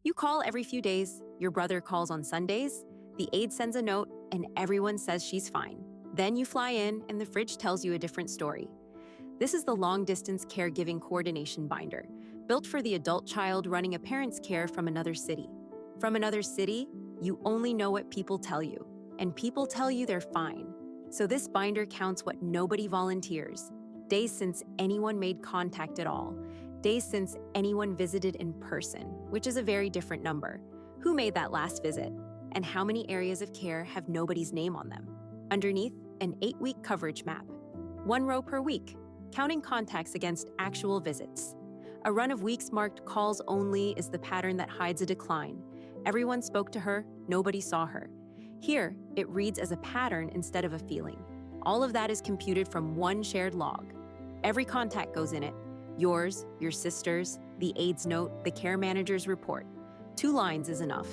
You call every few days, your brother calls on Sundays, the aide sends a note, and everyone says she's fine. Then you fly in, and the fridge tells you a different story. This is the long-distance caregiving coordination binder, built for the adult child running a parent's care from another city. From another city, you only know what people tell you, and people tell you they're fine. So this binder counts what nobody volunteers: days since anyone made contact at all, days since anyone visited in person, which is a very different number. Who made that last visit? And how many areas of care have nobody's name on them? Underneath, an 8-week coverage map. 1 row per week, counting contacts against actual visits. A run of weeks marked calls only is the pattern that hides a decline. Everyone spoke to her, nobody saw her. Here, it reads as a pattern instead of a feeling. All of that is computed from one shared log. Every contact goes in it. Yours, your sister's, the aide's note, the care manager's report. 2 lines is enough.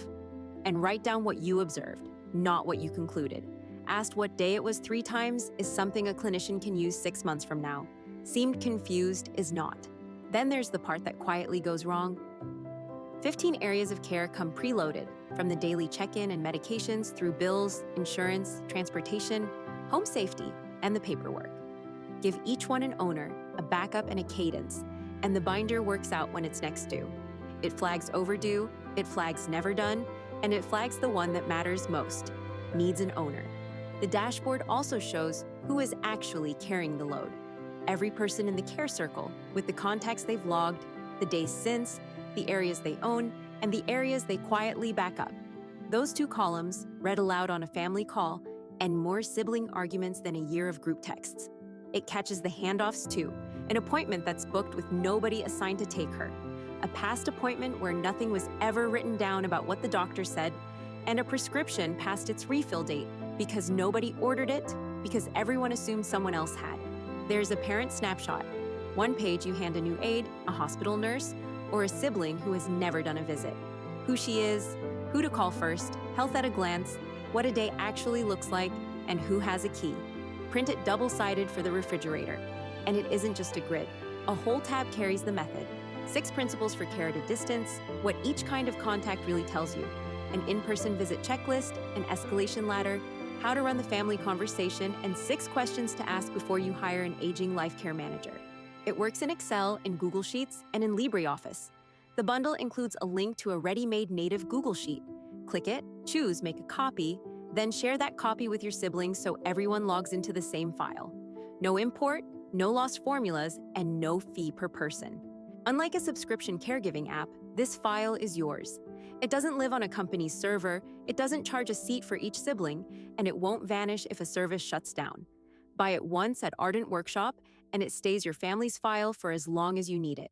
And write down what you observed, not what you concluded. Asked what day it was 3 times is something a clinician can use 6 months from now. Seemed confused is not. Then there's the part that quietly goes wrong. 15 areas of care come preloaded, from the daily check-in and medications through bills, insurance, transportation, home safety, and the paperwork. Give each one an owner, a backup, and a cadence, and the binder works out when it's next due. It flags overdue, it flags never done, and it flags the one that matters most, needs an owner. The dashboard also shows who is actually carrying the load. Every person in the care circle, with the contacts they've logged, the days since, the areas they own, and the areas they quietly back up. Those 2 columns, read aloud on a family call, and more sibling arguments than a year of group texts. It catches the handoffs too, an appointment that's booked with nobody assigned to take her, a past appointment where nothing was ever written down about what the doctor said, and a prescription past its refill date because nobody ordered it, because everyone assumed someone else had. There's a Parent Snapshot. 1 page you hand a new aide, a hospital nurse, or a sibling who has never done a visit. Who she is, who to call first, health at a glance, what a day actually looks like, and who has a key. Print it double-sided for the refrigerator. And it isn't just a grid. A whole tab carries the method. 6 principles for care at a distance, what each kind of contact really tells you. An in-person visit checklist, an escalation ladder, how to run the family conversation, and 6 questions to ask before you hire an aging life care manager. It works in Excel, in Google Sheets, and in LibreOffice. The bundle includes a link to a ready-made native Google Sheet. Click it, choose Make a Copy, then share that copy with your siblings so everyone logs into the same file. No import, no lost formulas, and no fee per person. Unlike a subscription caregiving app, this file is yours. It doesn't live on a company's server, it doesn't charge a seat for each sibling, and it won't vanish if a service shuts down. Buy it once at Ardent Workshop, and it stays your family's file for as long as you need it.